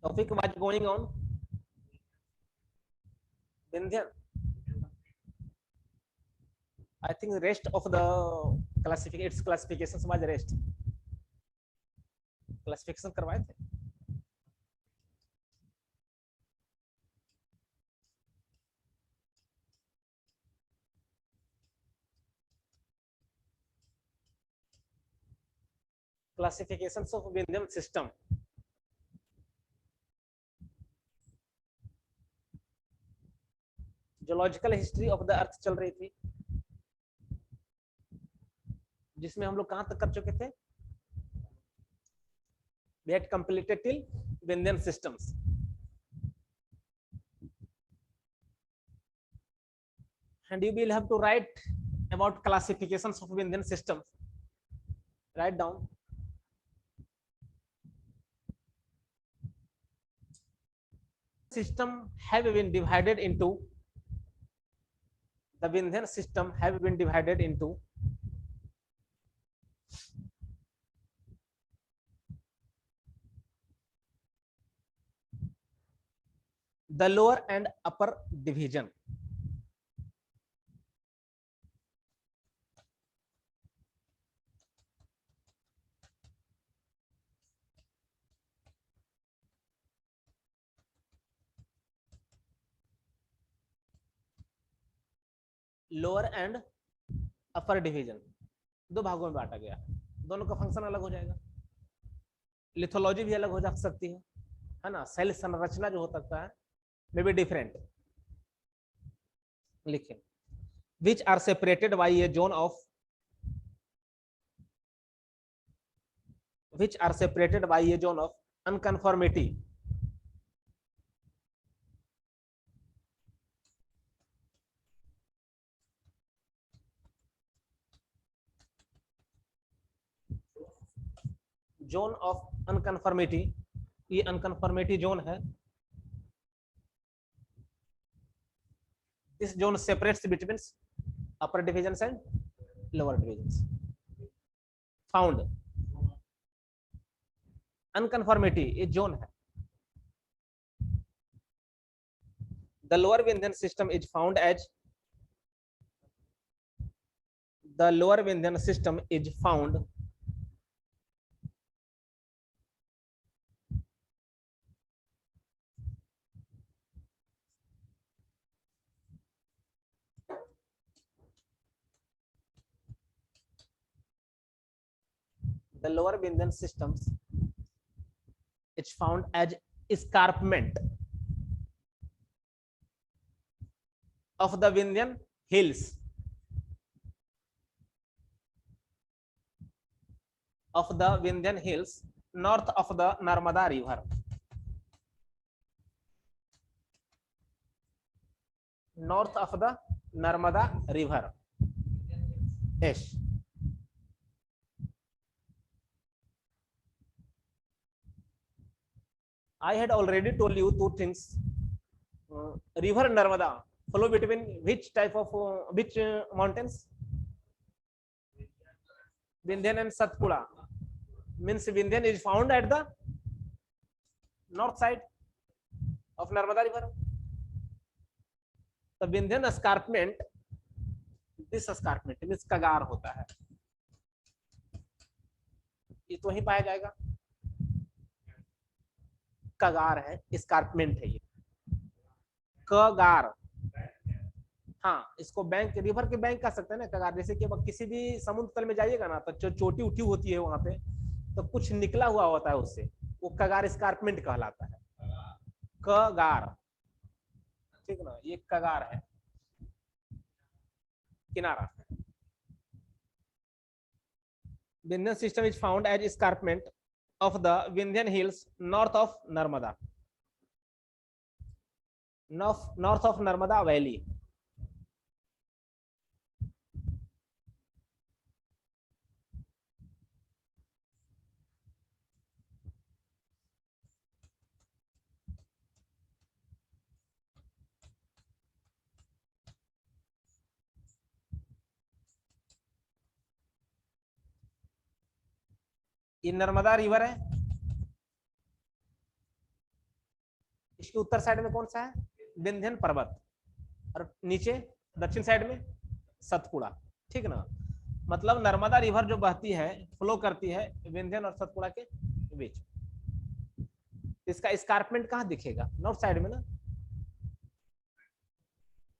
Topic was going on Vindhyan. I think the rest of the its classifications was rest. Classification करवाए थे. Classifications of Vindhyan system. Geological history of the earth चल रही थी, जिसमें हम लोग कहां तक कर चुके थे? We had completed till Vindhyan systems. And you will have to write about classifications of Vindhyan systems. Write down. System have been divided into the Vindhyan system have been divided into the lower and upper division. Lower and upper division दो भागों में बांटा गया, दोनों का function अलग हो जाएगा. लिथोलॉजी भी अलग हो जा सकती है ना. सेल संरचना जो हो सकता है मे बी डिफरेंट. लिखें which are separated by a zone of which are separated by a zone of unconformity. Zone of unconformity, ये अनकन्फर्मिटी जोन है. This zone separates between upper divisions and lower divisions. Found unconformity ये zone है. The lower Vindhyan system is found as the lower Vindhyan system is found the lower Vindhyan systems it's found as escarpment of the Vindhyan hills north of the Narmada river. North of the Narmada river. Yes. I had already told you two things. River Narmada flow between which type of which mountains? Vindhyan and Satpura. Means Vindhyan is found at the north side of Narmada river. The Vindhyan escarpment, this escarpment means कगार होता है, ये तो वहीं पाया जाएगा. कगार है, escarpment है ये. कगार, हाँ इसको बैंक रिवर के बैंक कह सकते हैं ना. कगार जैसे कि अब किसी भी समुद्र तल में जाइएगा ना तो जो चोटी उठी होती है वहां पे तो कुछ निकला हुआ होता है उससे, वो कगार escarpment कहलाता है. कगार, ठीक ना, ये कगार है, किनारा. Vindhyan system is found as escarpment of the Vindhyan hills north of Narmada. North of Narmada valley. ये नर्मदा रिवर है, इसके उत्तर साइड में कौन सा है? विंध्यन पर्वत, और नीचे दक्षिण साइड में सतपुड़ा, ठीक ना। मतलब नर्मदा रिवर जो बहती है, फ्लो करती है विंध्यन और सतपुड़ा के बीच। इसका स्कार्पमेंट कहाँ दिखेगा? नॉर्थ साइड में ना,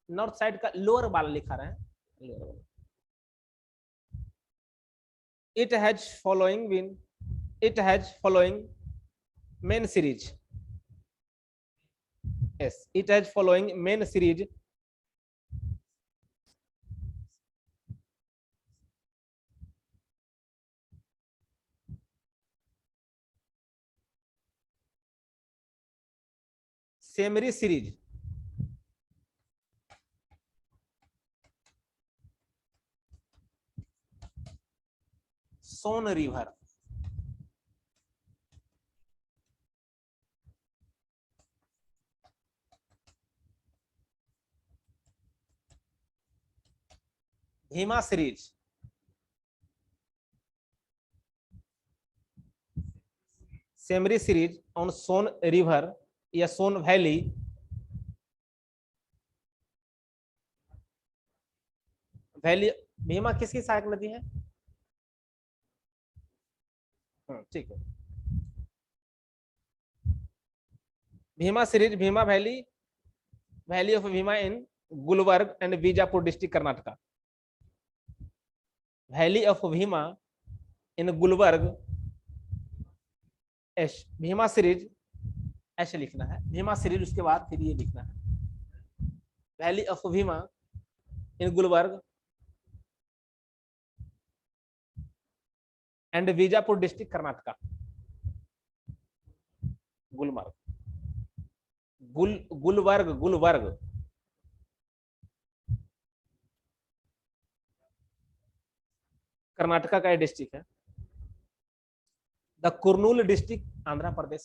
नॉर्थ साइड का लोअर वाला लिखा रहे हैं। It has following win, it has following main series, yes it has following main series Semri series, Son river, Bhima series, Semri series on Son river या सोन वैली, वैली भीमा किसकी सहायक नदी है? ठीक है, Bhima series, Bhima valley, valley of Bhima in Gulbarga and Bijapur district Karnataka, valley of Bhima in Gulbarga, as Bhima series ऐसे लिखना है, भीमा सीरीज उसके बाद फिर ये लिखना है, valley of Bhima in Gulbarga and Bijapur district Karnataka, Gulmarg, Gulbarga, Gulbarga Karnataka का डिस्ट्रिक्ट है। द कुर्नूल डिस्ट्रिक्ट आंध्र प्रदेश,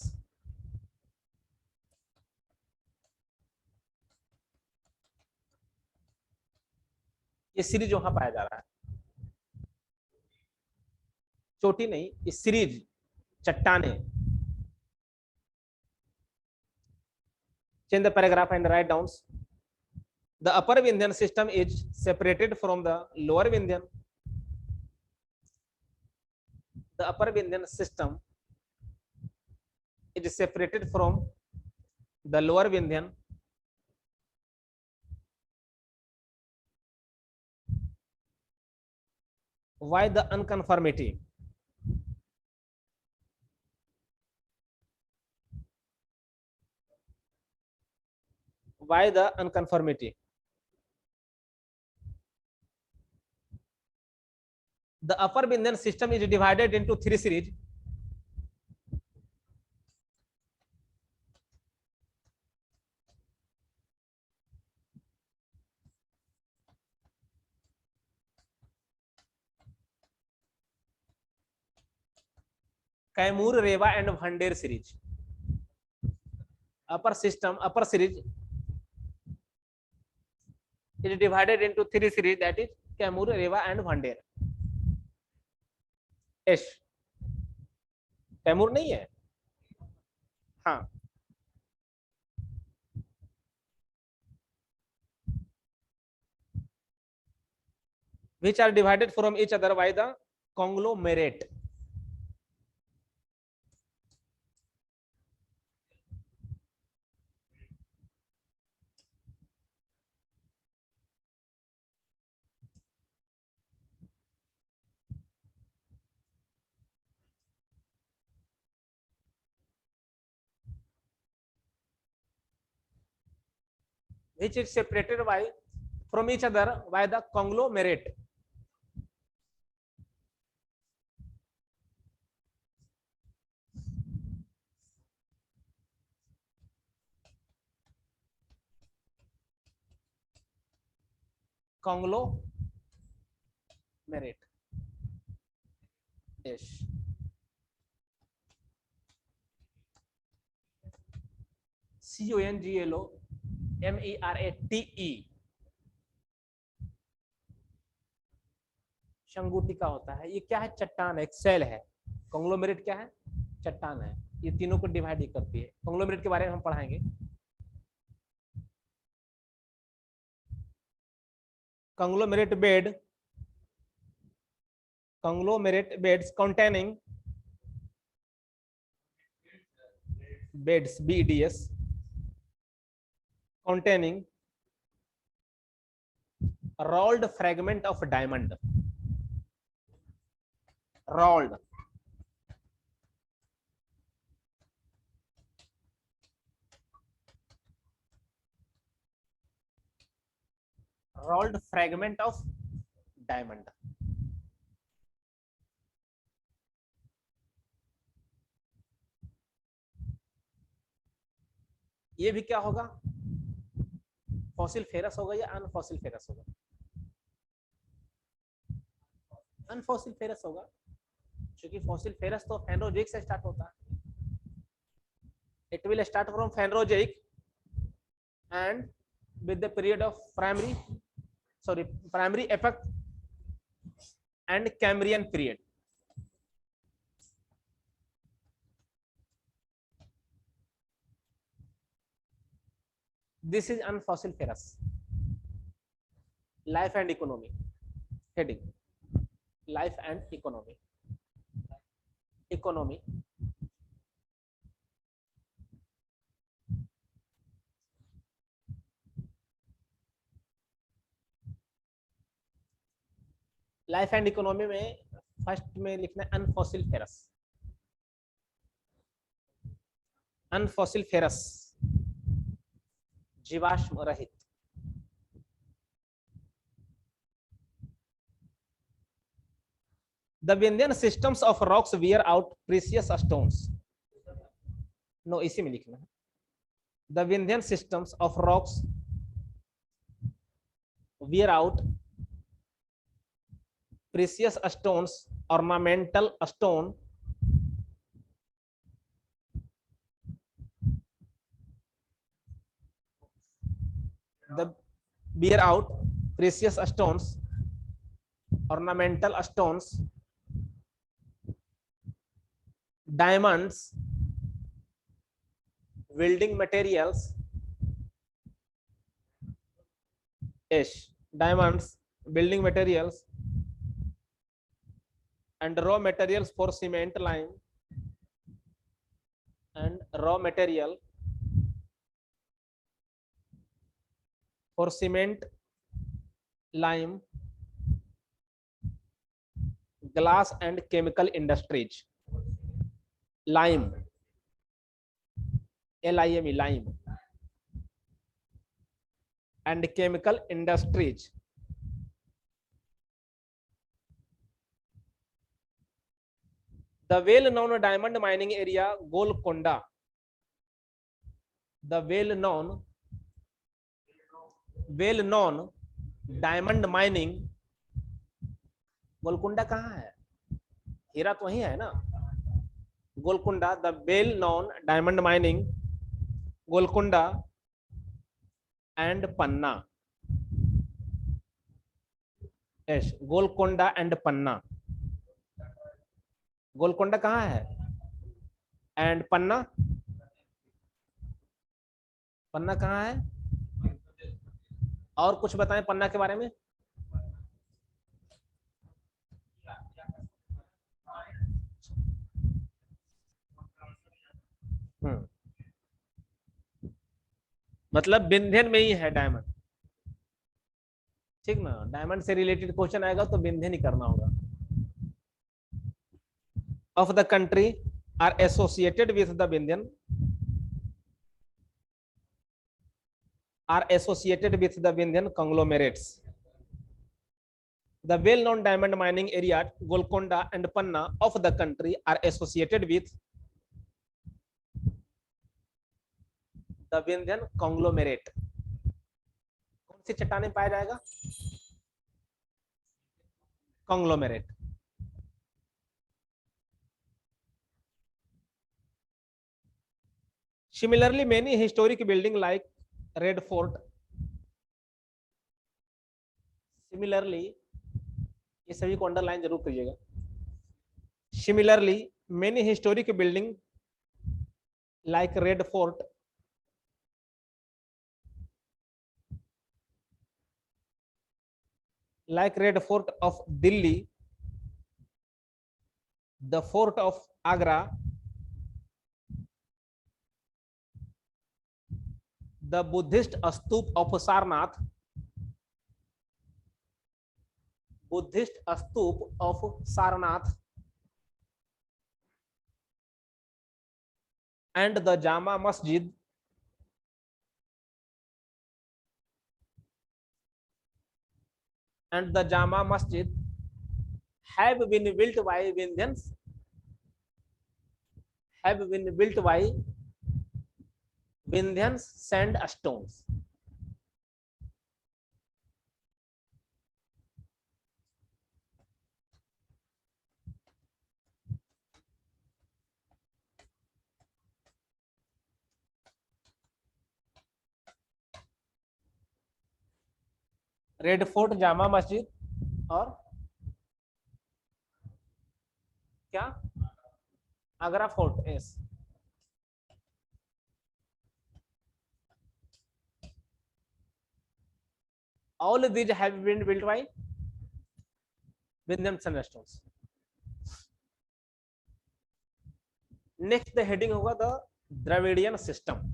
ये सीरीज वहां पाया जा रहा है। चोटी नहीं, ये सीरीज चट्टाने। Change the paragraph and write down. The upper Vindhyan system is separated from the lower Vindhyan. The upper Vindhyan system is separated from the lower Vindhyan why the unconformity? Why the unconformity? The upper Vindhyan system is divided into three series. Kaimur, Rewa and Bhander series. upper system, upper series is divided into three series, that is Kaimur, Rewa and Bhandeir. Yes, Kaimur नहीं है, हाँ which are divided from each other by the conglomerate. Which is separated by from each other by the conglomerate. Conglomerate. Yes. CONGLOMERATE. शंगुटिका होता है। ये क्या है? चट्टान है, एक सेल है। कॉन्ग्लोमेरेट क्या है? चट्टान है। ये तीनों को डिवाइड करती है। कॉन्ग्लोमेरेट के बारे में हम पढ़ाएंगे। conglomerate beds containing beds BEDS containing rolled fragment of diamond. Rolled fragment of diamond. ये भी क्या होगा, फॉसिल फेरस होगा या अनफॉसिल फेरस होगा? अनफॉसिल फेरस होगा, क्योंकि फॉसिल फेरस तो फेनरोजिक से स्टार्ट होता है. It will start from Phanerozoic and with the period of primary effect and Cambrian period. This is unfossiliferous. Life and economy. Heading: Life and economy. Economy. Life and economy में first में लिखना है unfossiliferous. Unfossiliferous, जीवाश्म रहित. The Vindhyan systems of rocks wear out precious stones. No, इसी में लिखना है. The Vindhyan systems of rocks wear out precious stones, ornamental stone, the bear out precious stones, ornamental stones, diamonds, welding materials, diamonds, building materials, and raw materials for cement, lime, and raw material for cement, lime, glass and chemical industries. Lime, LIME, lime, and chemical industries. The well-known diamond mining area Golconda. The well-known diamond mining. Golconda कहाँ है? हीरा तो वही है ना. Golconda, the well known diamond mining Golconda and Panna. Yes, Golconda and Panna. Golconda कहाँ है and पन्ना? पन्ना कहाँ है? और कुछ बताएं पन्ना के बारे में. मतलब विंध्यन में ही है डायमंड. ठीक ना, डायमंड से रिलेटेड क्वेश्चन आएगा तो विंध्यन ही करना होगा. Of the country are associated with the Vindhyan, are associated with the Vindhyan conglomerates. The well-known diamond mining areas Golconda and Panna of the country are associated with the Vindhyan conglomerate. कौन सी चट्टानें पाया जाएगा? Conglomerate. Similarly, many historic buildings like Red Fort. Similarly, ये सभी को underline जरूर करिएगा. Similarly, many historic buildings like Red Fort, like Red Fort of Delhi, the Fort of Agra, the Buddhist Stup of Sarnath, Buddhist Stup of Sarnath, and the Jama Masjid, and the Jama Masjid have been built by Vindhyans, have been built by Vindhyans sandstones. Red fort, Jama Masjid और क्या, Agra fort. Yes, all these have been built by Vindhyam sandstones. Next the heading होगा the Dravidian system.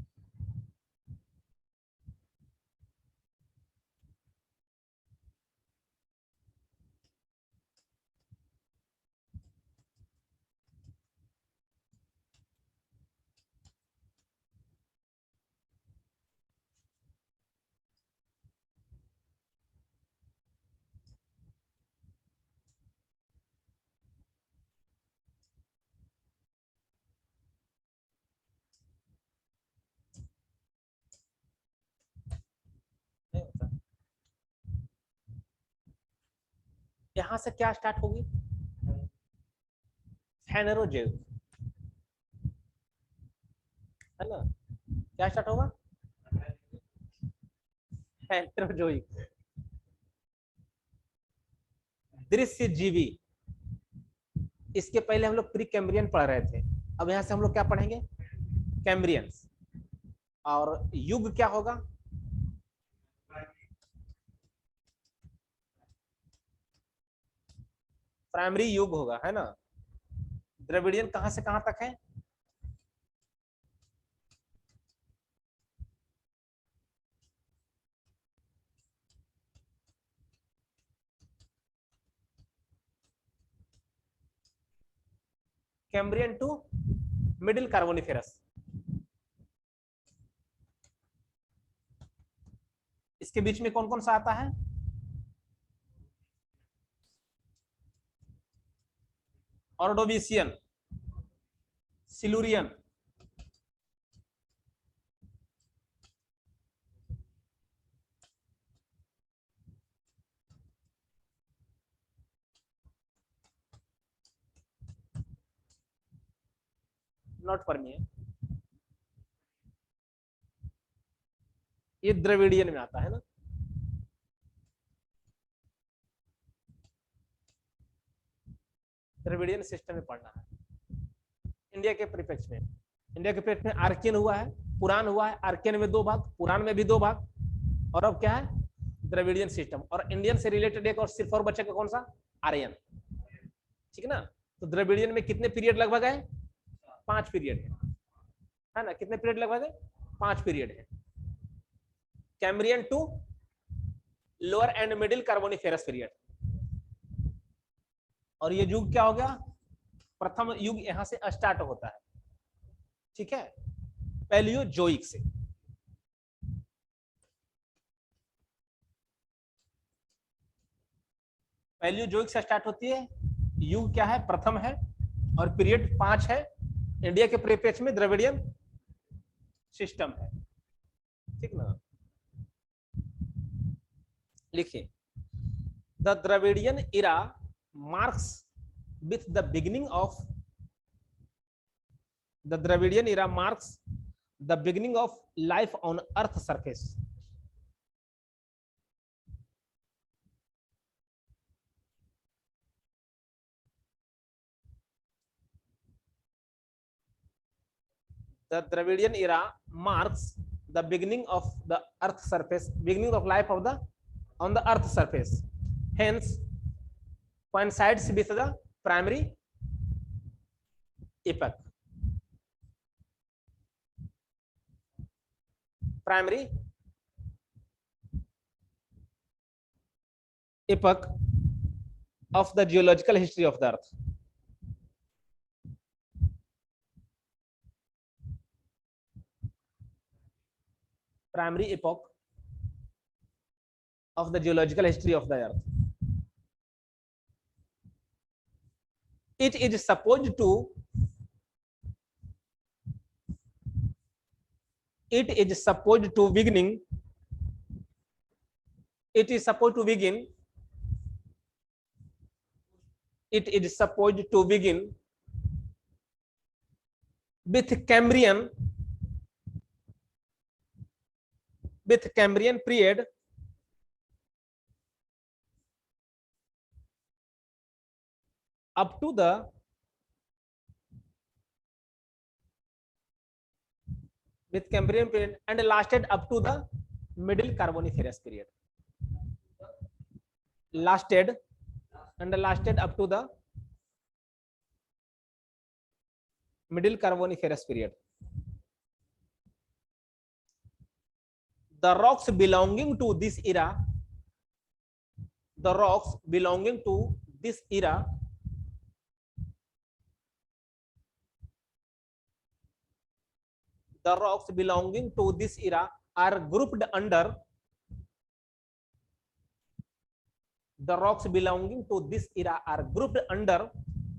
यहां से क्या start होगी, फेनरोजेव, है ना. क्या स्टार्ट होगा, फेनरोजोइक, दृश्य जीवी. इसके पहले हम लोग प्री कैम्ब्रियन पढ़ रहे थे, अब यहां से हम लोग क्या पढ़ेंगे, कैम्ब्रियंस. और युग क्या होगा, प्राइमरी युग होगा, है ना. द्रविडियन कहां से कहां तक है, कैम्ब्रियन टू मिडिल कार्बोनिफेरस. इसके बीच में कौन कौन सा आता है, ऑर्डोविशियन, सिलुरियन, नॉट परमियन. ये द्रविडियन में आता है ना. द्रविडियन सिस्टम में पढ़ना है. इंडिया के परिप्रेक्ष्य में, इंडिया के परिप्रेक्ष्य में आर्कियन हुआ है, पुराण हुआ है. आर्कियन में 2 भाग, पुराण में भी 2 भाग, और अब क्या है, द्रविडियन सिस्टम. और इंडियन से रिलेटेड एक और सिर्फ और बचेगा कौन सा, आर्यन. ठीक है ना. तो द्रविडियन में कितने पीरियड लगभग है, 5 पीरियड है ना. कितने पीरियड लगभग है, 5 पीरियड है. Cambrian to lower and middle Carboniferous period. और ये युग क्या हो गया, प्रथम युग यहां से स्टार्ट होता है. ठीक है, पैलियोजोइक से. पैलियोजोइक से स्टार्ट होती है. युग क्या है, प्रथम है, और पीरियड 5 है. इंडिया के परिप्रेक्ष्य में द्रविडियन सिस्टम है. ठीक ना. लिखिए, the Dravidian era marks with the beginning of the Dravidian era marks the beginning of life on earth surface. The Dravidian era marks the beginning of the earth surface, beginning of life of the on the earth surface. hence coincides with the primary epoch. Primary epoch of the geological history of the earth. Primary epoch of the geological history of the earth. It is supposed to begin with Cambrian period up to the Cambrian period and lasted up to the middle Carboniferous period. Lasted up to the middle Carboniferous period. The rocks belonging to this era are grouped under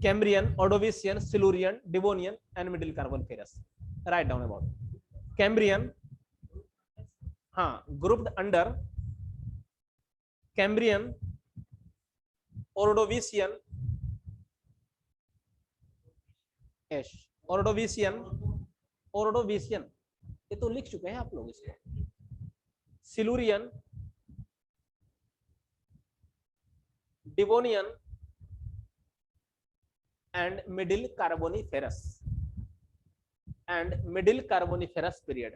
Cambrian, Ordovician, Silurian, Devonian, and Middle Carboniferous. Write down about Cambrian. Grouped under Cambrian, Ordovician, Ordovician, ये तो लिख चुके हैं आप लोग इसको. Silurian, Devonian, and Middle Carboniferous period.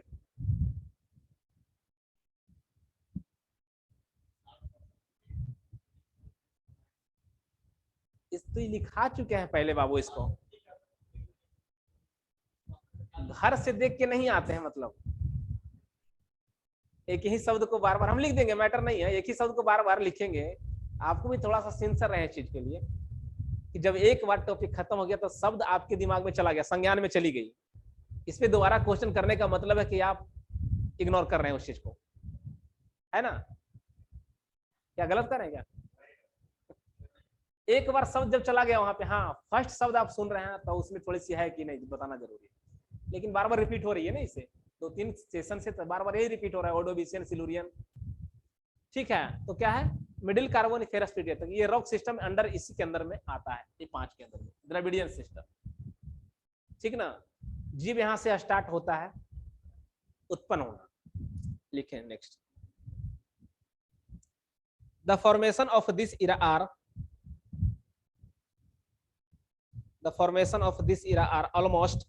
इस तो लिखा चुके हैं पहले बाबू. इसको घर से देख के नहीं आते हैं. मतलब एक ही शब्द को बार बार हम लिख देंगे, मैटर नहीं है. एक ही शब्द को बार बार लिखेंगे. आपको भी थोड़ा सा सिंसियर रहे चीज के लिए कि जब एक बार टॉपिक खत्म हो गया तो शब्द आपके दिमाग में चला गया, संज्ञान में चली गई. इस पे दोबारा क्वेश्चन करने का मतलब है कि आप इग्नोर कर रहे हैं उस चीज को, है ना? क्या गलत कर रहे हैं क्या? एक बार शब्द जब चला गया वहां पे, फर्स्ट शब्द आप सुन रहे हैं तो उसमें थोड़ी सी है कि नहीं बताना जरूरी है, लेकिन बार बार रिपीट हो रही है ना. इसे 2-3 सेशन से तो बार बार यही रिपीट हो रहा है. ओर्डोविशियन, सिलुरियन, ठीक है. तो क्या है? मिडिल कार्बोनिफेरस पीरियड तक ये रॉक सिस्टम अंडर इसी के अंदर में आता है. ये 5 के अंदर में द्रविडियन सिस्टम, ठीक ना. जीव यहां से स्टार्ट होता है उत्पन्न होना. लिखें next. The formation of this era are almost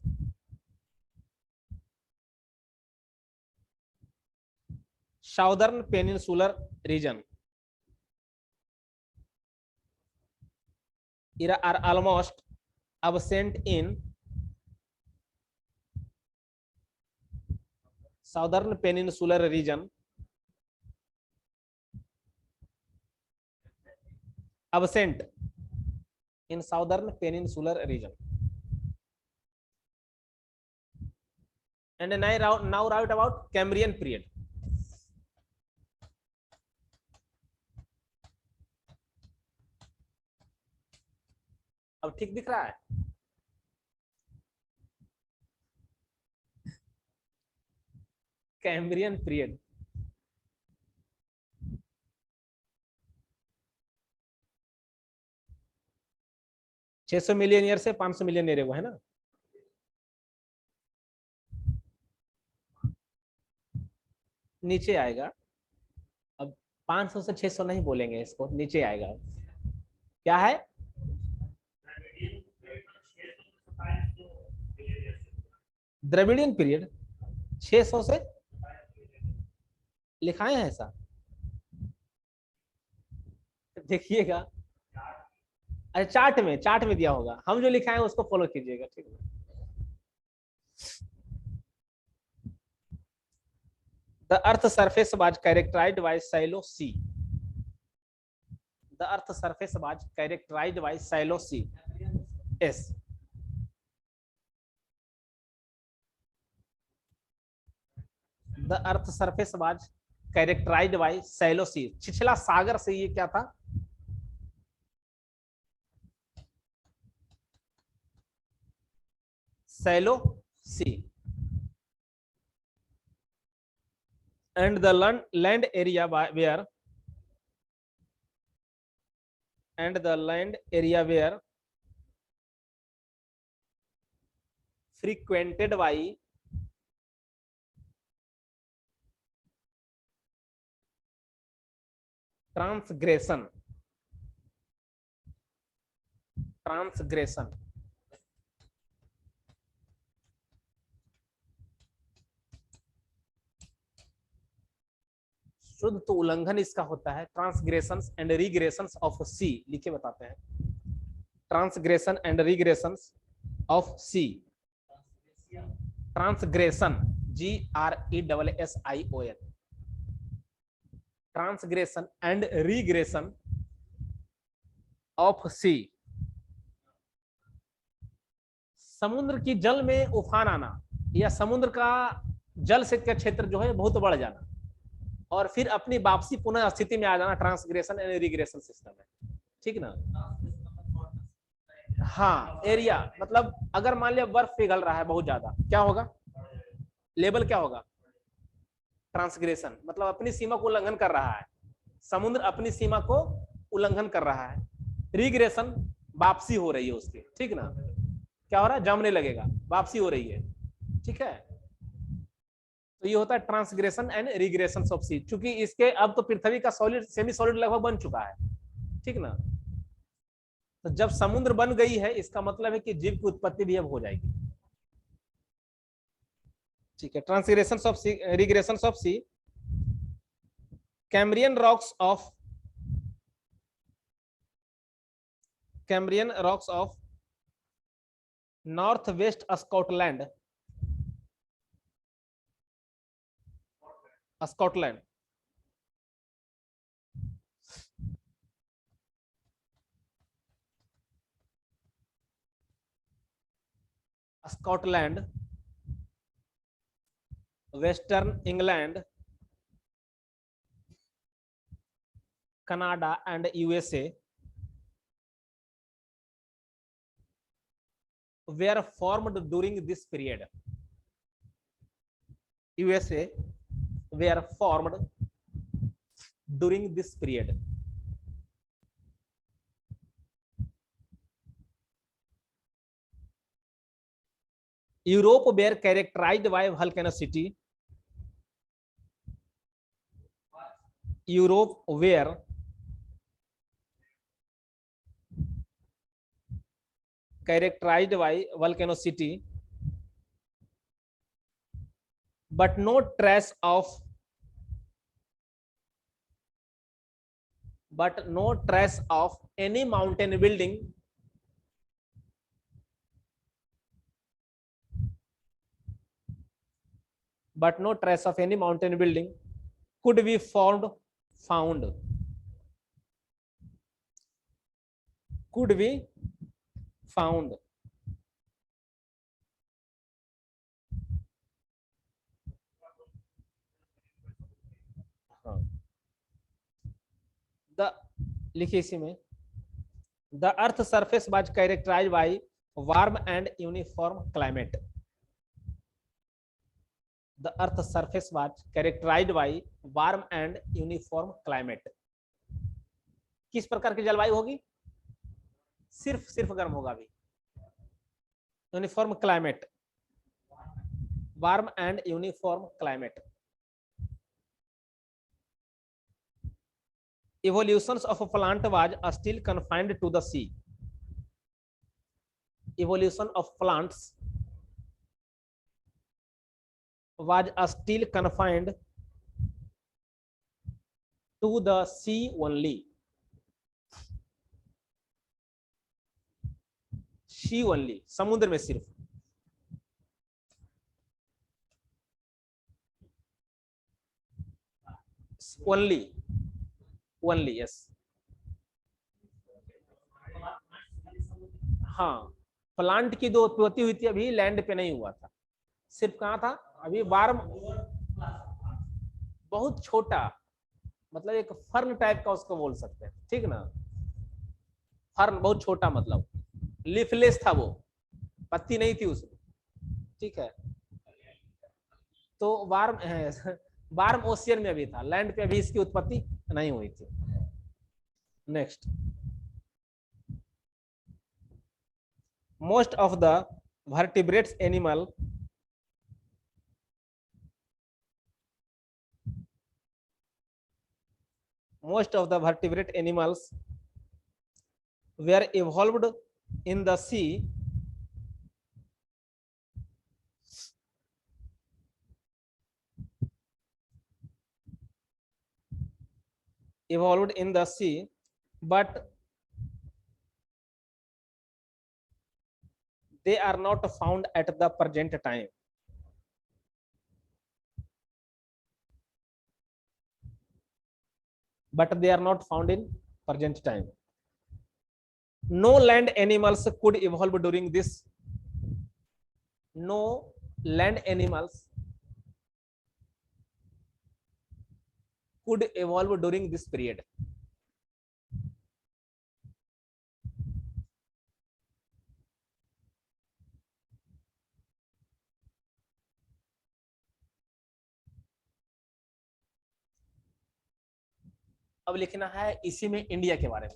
southern peninsular region. Era are almost absent in southern peninsular region. Absent in southern peninsular region. And now write about Cambrian period. अब ठीक दिख रहा है? कैम्ब्रियन पीरियड $600 मिलियन ईयर से 500 million year वो है ना. नीचे आएगा. अब 500 से 600 नहीं बोलेंगे इसको, नीचे आएगा. क्या है? द्रविडियन पीरियड 600 से लिखाए हैं ऐसा. देखिएगा, अच्छा चार्ट में दिया होगा, हम जो लिखा है उसको फॉलो कीजिएगा, ठीक है। The earth surface was characterised by shallow sea. The earth surface was characterised by shallow sea. Yes, the earth surface was characterised by shallow sea. छिछला सागर से ये क्या था? Shallow sea. and the land area where and the land area where frequented by transgression transgression शुद्ध तो उल्लंघन इसका होता है। Transgression and regression of sea, लिखे बताते हैं। Transgression and regression of sea. Transgression, GRESSION, transgression and regression of sea. समुद्र की जल में उफान आना, या समुद्र का जल से का क्षेत्र जो है बहुत बढ़ जाना, और फिर अपनी वापसी पुनः स्थिति में आ जाना, ट्रांसग्रेशन एंड रिग्रेशन सिस्टम है, ठीक ना। हाँ, एरिया मतलब अगर मान लिया बर्फ पिघल रहा है बहुत ज्यादा, क्या होगा? लेवल क्या होगा? ट्रांसग्रेशन, मतलब अपनी सीमा को उल्लंघन कर रहा है, समुद्र अपनी सीमा को उल्लंघन कर रहा है। रिग्रेशन, वापसी हो रही है उसकी, ठीक ना। क्या हो रहा है? जमने लगेगा, वापसी हो रही है, ठीक है। तो ये होता है ट्रांसग्रेशन एंड रिग्रेशन ऑफ सी। चूंकि इसके अब तो पृथ्वी का सॉलिड सेमी सॉलिड लगभग बन चुका है, ठीक ना। तो जब समुद्र बन गई है, इसका मतलब है कि जीव की उत्पत्ति भी अब हो जाएगी, ठीक है। Transgression of sea, regression of sea. Cambrian rocks of north west Scotland Scotland Scotland, western England, Canada and USA were formed during this period. USA were formed during this period. Europe were characterized by volcanicity. Europe were characterized by volcanicity, but no trace of any mountain building could be found the, लिखिए इसी में, the earth surface was characterised by warm and uniform climate. The earth surface was characterised by warm and uniform climate. किस प्रकार की जलवायु होगी? सिर्फ गर्म होगा अभी। Uniform climate, warm and uniform climate. Evolutions of a plant was still confined to the sea. Evolution of plants was still confined to the sea only. She only, समुद्र में सिर्फ। Only, only, yes. हाँ, plant की जो उत्पत्ति हुई थी अभी लैंड पे नहीं हुआ था, सिर्फ कहाँ था अभी वार्म, बहुत छोटा, मतलब एक फर्न टाइप का उसको बोल सकते हैं, ठीक ना। फर्न बहुत छोटा, मतलब लीफलेस था वो, पत्ती नहीं थी उसमें, ठीक है। तो वार्म वार्म ओशियन में भी था, लैंड पे अभी इसकी उत्पत्ति नहीं हुई थी। Next, most of the vertebrates animal most of the vertebrate animals were evolved in the sea but they are not found at the present time. But they are not found in present time. No land animals could evolve during this. No land animals could evolve during this period. अब लिखना है इसी में India के बारे में।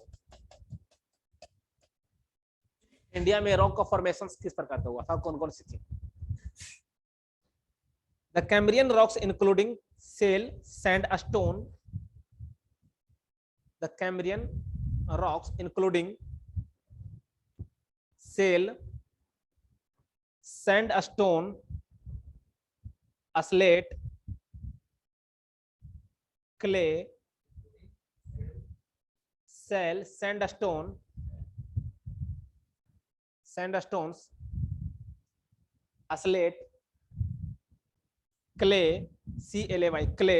India में rock का फॉर्मेशन किस प्रकार का हुआ था, कौन कौन सी थी? The Cambrian rocks including shale, sandstone, the Cambrian rocks including shale, sandstone, slate, clay, shale, sandstone, sandstones, slate, clay, CLAY, clay,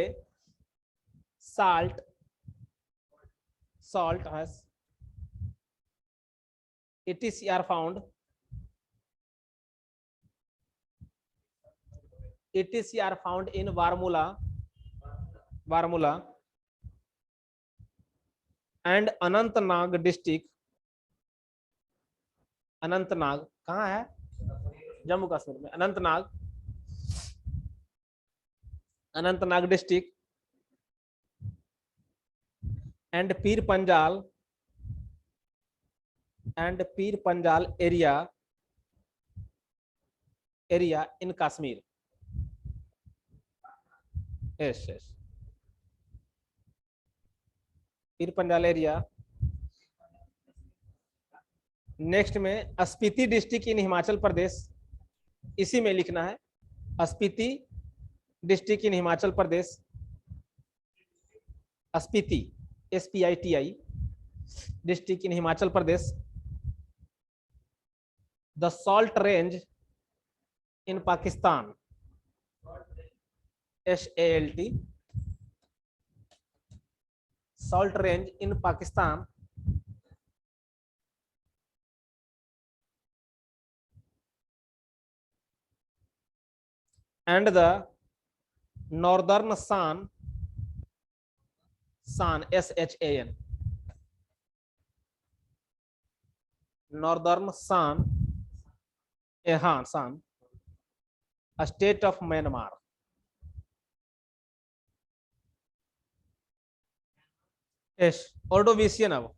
salt, salt has etc are found, etc are found in Varmula, Varmula and Anantnag district. Anantnag कहाँ है? जम्मू कश्मीर में, Anantnag, Anantnag district and Pir Panjal area in Kashmir. Yes yes, Pir Panjal area. Next में Spiti district in Himachal Pradesh, इसी में लिखना है Spiti district in Himachal Pradesh, Spiti SPITI district in Himachal Pradesh. The salt range in Pakistan, SALT, salt range in Pakistan and the northern San, SHAN, northern San, San, a state of Myanmar. Yes, Ordovician अब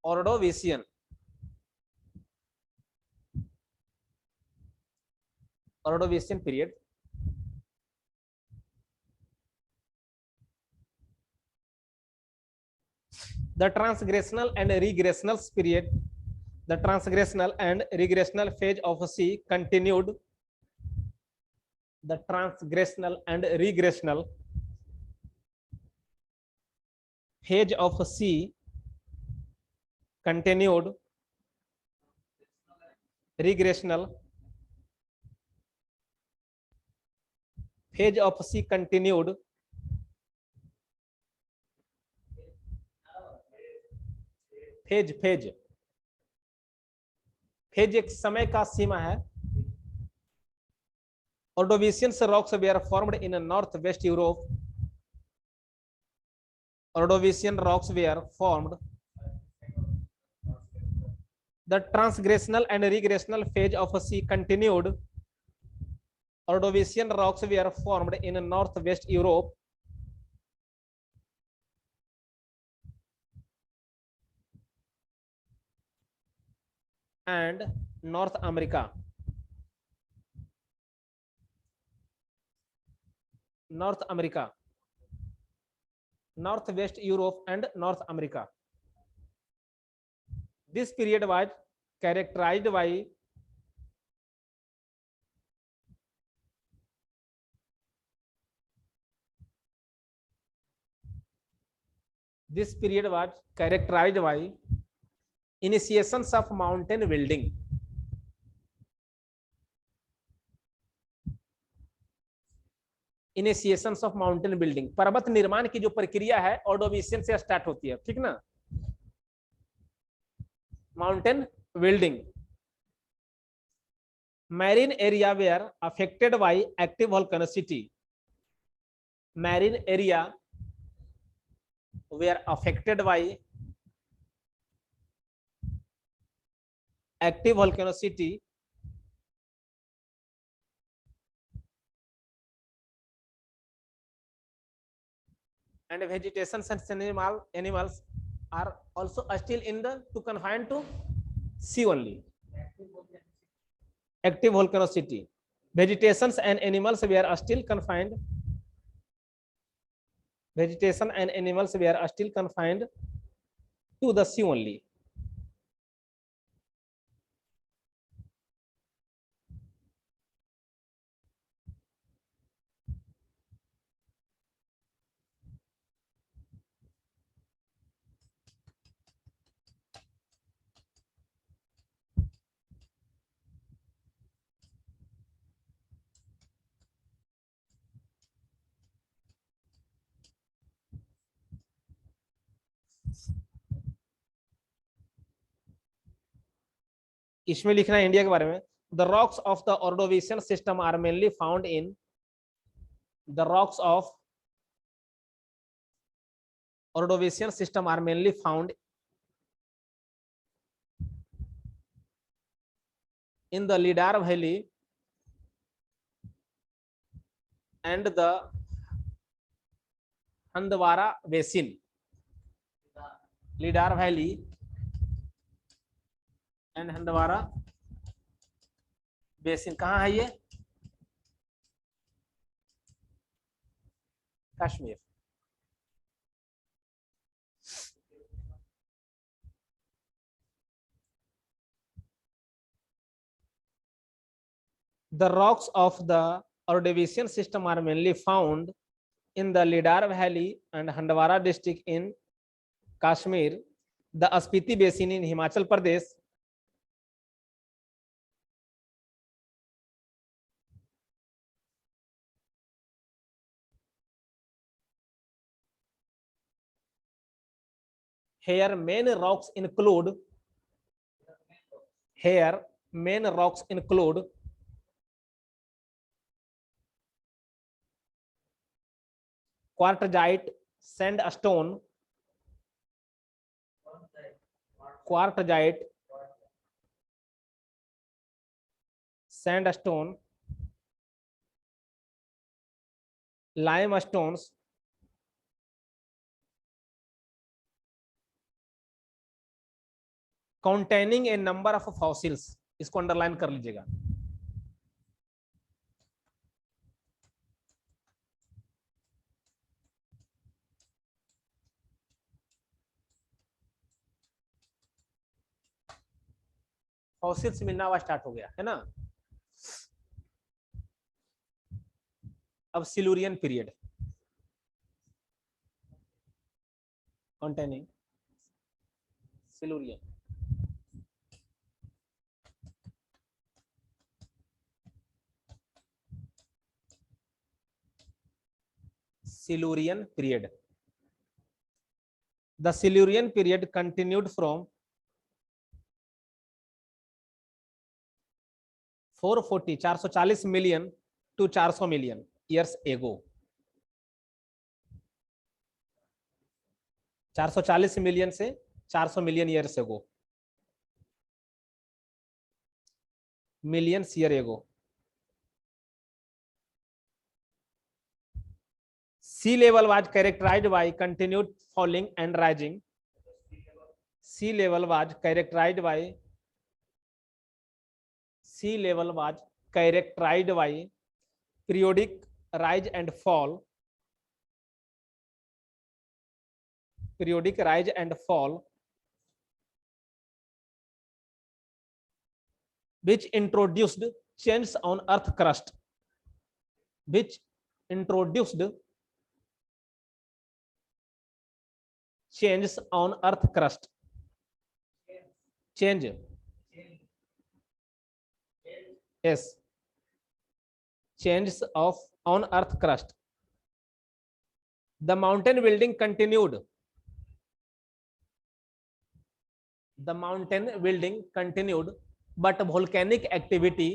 Ordovician, Ordovician period. The transgressional and regressival period The transgressional and regressional phase of C continued. The transgressional and regressional phase of C continued. Regressional phase of C continued. Phase phase phase एक समय का सीमा है. Ordovician rocks were formed in north west Europe. Ordovician rocks were formed. The transgressional and regressional phase of C continued. Ordovician rocks were formed in northwest Europe. And North America. North America. Northwest Europe and North America. This period was characterized by initiations of mountain building. इनिशिएशंस of mountain building, पर्वत निर्माण की जो प्रक्रिया है Ordovician से start होती है, ठीक ना. Mountain building. Marine area were affected by active volcanicity. Marine area were affected by active volcanicity and vegetation and animals are also still in the to confined to sea only. Active volcanicity. Vegetations and animals were still confined. Vegetation and animals were still confined to the sea only. इसमें लिखना है India के बारे में. The rocks of the Ordovician system are mainly found in the rocks of Ordovician system are mainly found in the Lidar Valley and the Handwara Basin. Lidar Valley and Handwara basin कहाँ है ये? Kashmir. The rocks of the Ordovician system are mainly found in the Lidar Valley and Handwara district in Kashmir, the Spiti Basin in Himachal Pradesh, here main rocks include quartzite sandstone, limestones, containing a number of fossils. इसको underline कर लीजिएगा. Fossils मिलना हुआ start हो गया है ना। अब Silurian period containing Silurian. Silurian period. The Silurian period continued from 440 million to 400 million years ago. 440 million से 400 million years ago, millions year ago. Sea level was characterized by continued falling and rising. Sea level was characterized by periodic rise and fall, which introduced changes on earth crust, changes on earth crust, change, yes, changes of on earth crust. The mountain building continued. But volcanic activity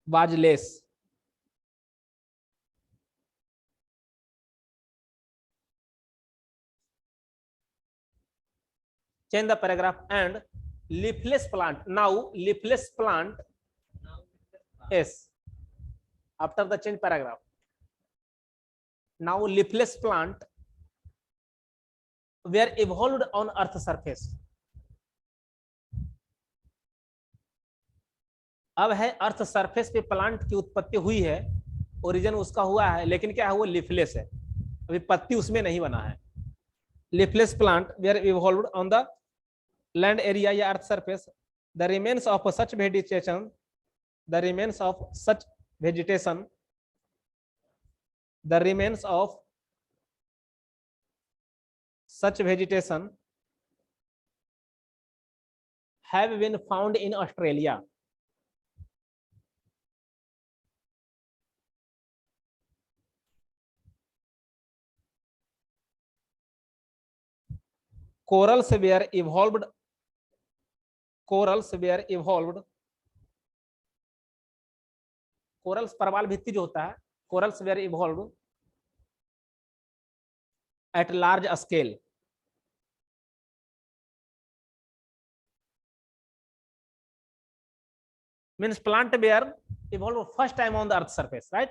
was less. Change the paragraph. And leafless plant. Now leafless plant. Yes. After the change paragraph. Now leafless plant were evolved on earth surface. अब है earth surface पे plant की उत्पत्ति हुई है, origin उसका हुआ है, लेकिन क्या है वो लीफलेस है, अभी पत्ती उसमें नहीं बना है। Leafless plant were evolved on the land area या earth surface. The remains of such vegetation have been found in Australia. Corals were evolved. Corals परवाल भित्ति जो होता है, corals were evolved at large scale. Means plant were evolved first time on the earth surface, right?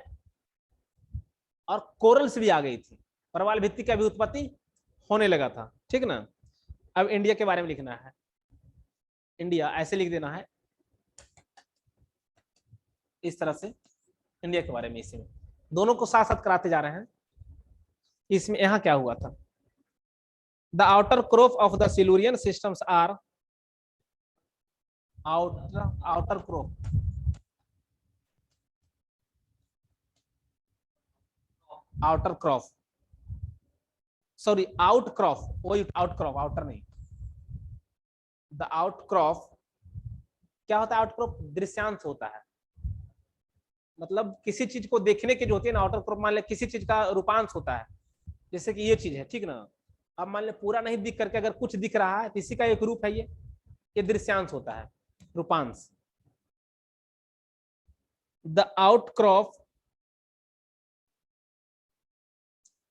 और corals भी आ गई थी, परवाल भित्ति का भी उत्पत्ति होने लगा था, ठीक ना। अब इंडिया के बारे में लिखना है, इंडिया ऐसे लिख देना है इस तरह से, इंडिया के बारे में इसमें दोनों को साथ साथ कराते जा रहे हैं। इसमें यहां क्या हुआ था, the outer crop of the Silurian systems are outer crop outer नहीं, द आउटक्रॉप क्या होता है, आउटक्रॉप दृश्यांश होता है, मतलब किसी चीज को देखने की जो होती है ना, आउटर क्रॉप मान ले किसी चीज का रूपांश होता है, जैसे कि ये चीज है, ठीक ना। अब मान ले पूरा नहीं दिख करके अगर कुछ दिख रहा है तो इसी का एक रूप है, ये दृश्यांश होता है, रूपांश। The outcrop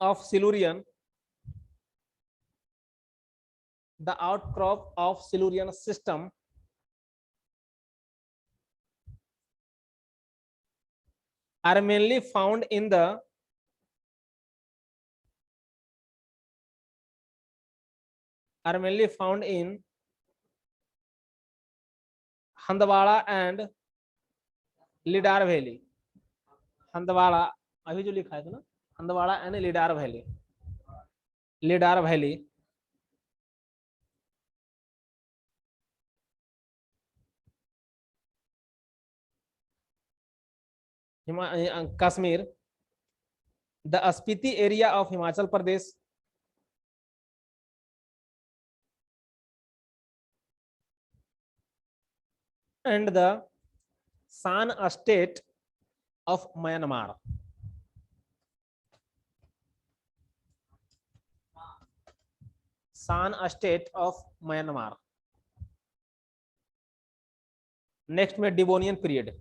of Silurian system are mainly found in Handwara and Lidder valley. Handwara अभी जो लिखा है था ना, Handwara and Lidder valley, Lidder valley. Kashmir, the Spiti area of Himachal Pradesh, and the Shan state of Myanmar. Shan state of Myanmar. Next में डिवोनियन पीरियड।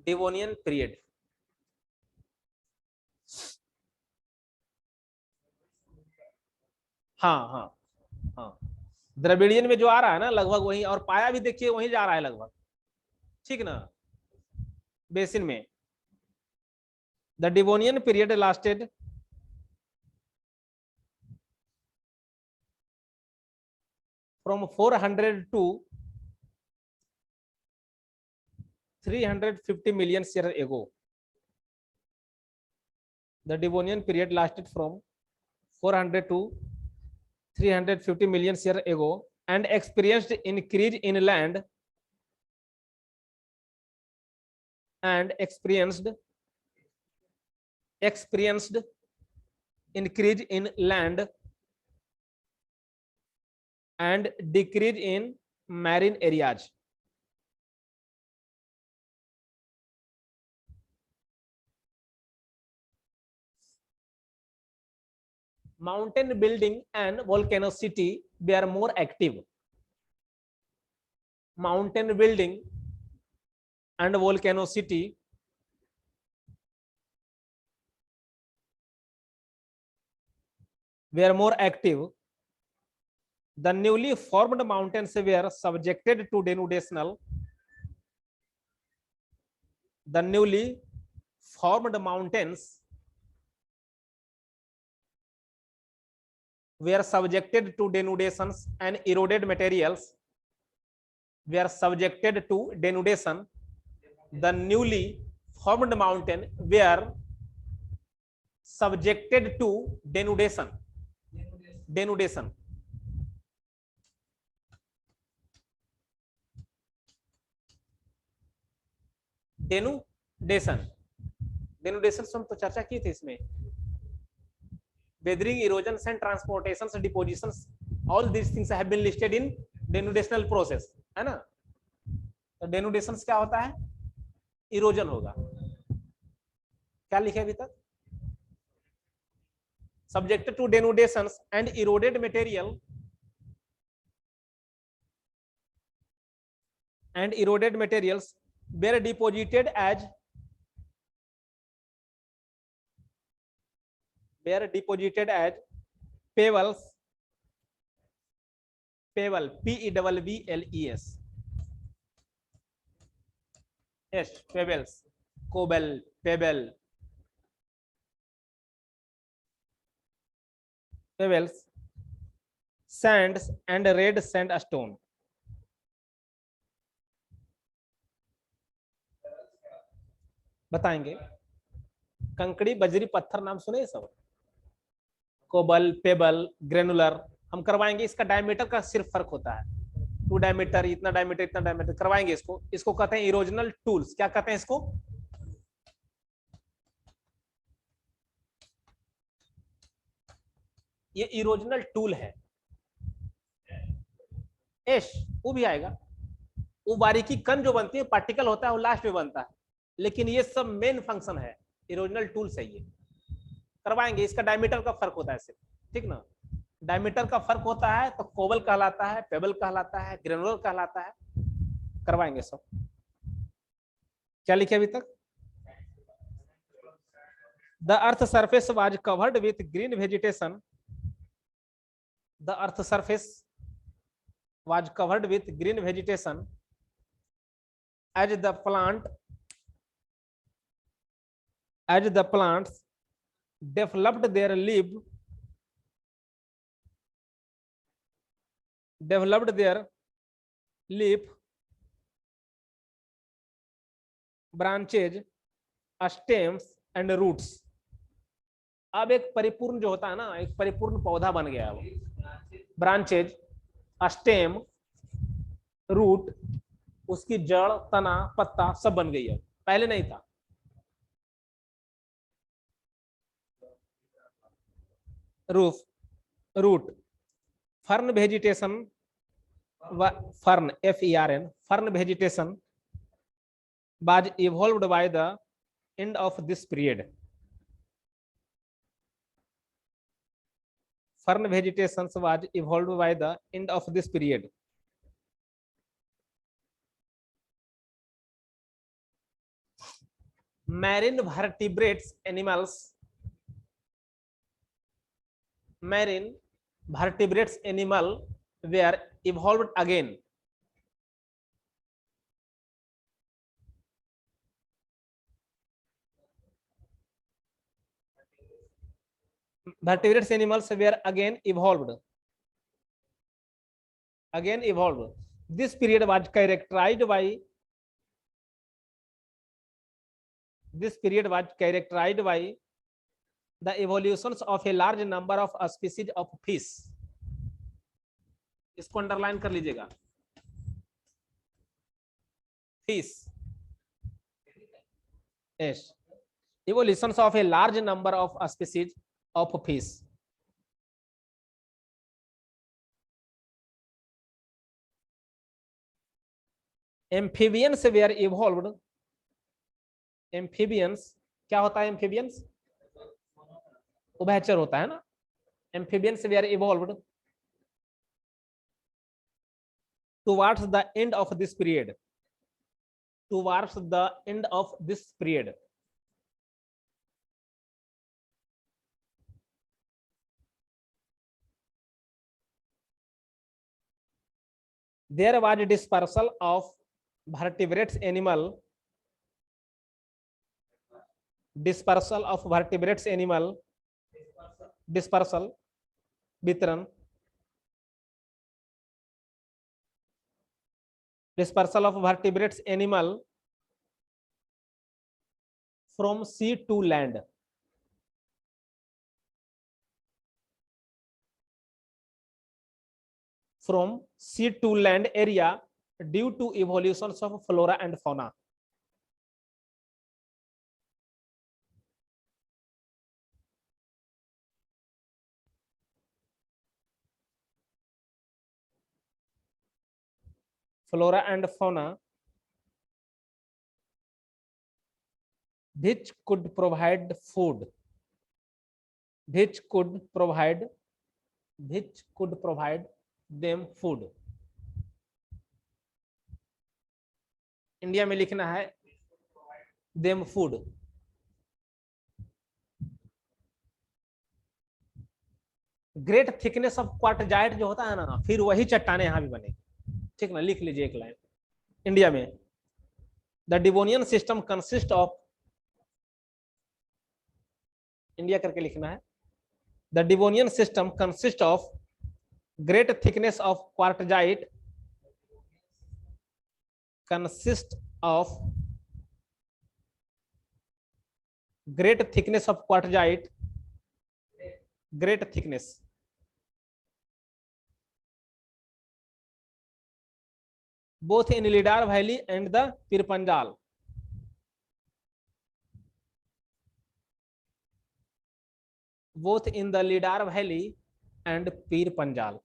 डिवोनियन पीरियड, हाँ हाँ हाँ, द्रविडियन में जो आ रहा है ना लगभग वही, और पाया भी देखिए वही जा रहा है लगभग, ठीक ना, बेसिन में। The Devonian period lasted from 400 to 350 million years ago. The Devonian period lasted from 400 to 350 million years ago and experienced increase in land and experienced increase in land and decrease in marine areas. Mountain building and volcanicity were more active. Mountain building and volcanicity were more active. The newly formed mountains were subjected to denudation. The newly formed mountains were subjected to denudations and eroded materials were subjected to denudation. The newly formed mountain were subjected to denudation. Denudation. Denudation. Denudation हम तो चर्चा की थी इसमें. Weathering, erosions and transportations, depositions, all these things have been listed in denudational process, है ना. तो denudations क्या होता है? इरोजन होगा. क्या लिखे अभी तक? Subjected to denudations and eroded material and eroded materials were deposited as pebbles, pebble, P-E-W-B-L-E-S. Yes, pebbles, cobble, pebble, pebbles, sands and red sandstone. बताएंगे. कंकड़ी, बजरी, पत्थर नाम सुने सब. कोबल, पेबल, ग्रेनुलर हम करवाएंगे. इसका डायमीटर का सिर्फ फर्क होता है. 2 डायमीटर, इतना डायमीटर, इतना डायमीटर करवाएंगे. इसको कहते हैं इरोजनल टूल्स. क्या कहते हैं इसको? ये इरोजनल टूल है. एश वो भी आएगा. वो बारीकी कण जो बनती है, पार्टिकल होता है, वो लास्ट में बनता है. लेकिन ये सब मेन फंक्शन है, इरोजनल टूल्स है. ये करवाएंगे. इसका डायमीटर का फर्क होता है सिर्फ, ठीक ना. डायमीटर का फर्क होता है तो कोबल कहलाता है, पेबल कहलाता है, ग्रेनुलर कहलाता है. करवाएंगे सब. क्या लिखे अभी तक? The earth surface was covered with green vegetation. The earth surface was covered with green vegetation as the plants developed their leaf developed their leaf, branches, stems and roots. अब एक परिपूर्ण जो होता है ना, एक परिपूर्ण पौधा बन गया है वो, ब्रांचेज, स्टेम, रूट, उसकी जड़, तना, पत्ता सब बन गई है, पहले नहीं था. Roof, root, fern vegetation, fern FERN, fern vegetation was evolved by the end of this period. Fern vegetation was evolved by the end of this period. Marine vertebrates animals, marine vertebrates animal were evolved again. Vertebrates animals were again evolved. Again evolved. This period was characterized by the evolutions of a large number of species of fish. इसको underline कर लीजिएगा. Fish. Yes. Evolutions of a large number of species of fish. Amphibians were evolved. Amphibians क्या होता है? Amphibians उभयचर होता है ना. Amphibians were evolved towards the end of this period. Towards the end of this period. There was a dispersal of vertebrates animal. Dispersal of vertebrates animal. Dispersal. वितरण. Dispersal of vertebrates animal from sea to land. From sea to land area due to evolutions of flora and fauna. Flora and fauna which could provide food. Which could provide them food. India में लिखना है them food. Great thickness of quartzite जो होता है ना, फिर वही चट्टाने यहां भी बनेगी. ठीक ना, लिख लीजिए एक लाइन. इंडिया में the Devonian system consist of, India करके लिखना है, the Devonian system consist of great thickness of quartzite, consist of great thickness of quartzite, great thickness, both in Lidar Valley and the Pir Panjal. Both in the Lidar Valley and Pir Panjal.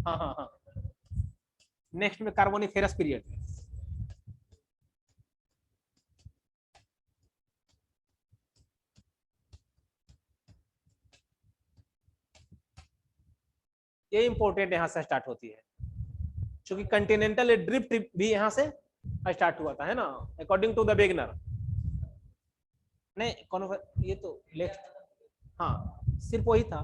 हाँ. Next में Carboniferous period. ये important यहां से start होती है, क्योंकि Continental drift भी यहां से स्टार्ट हुआ था, है ना, अकॉर्डिंग टू द वेगनर. नहीं कौन ये तो लेफ्ट, हाँ सिर्फ वही था.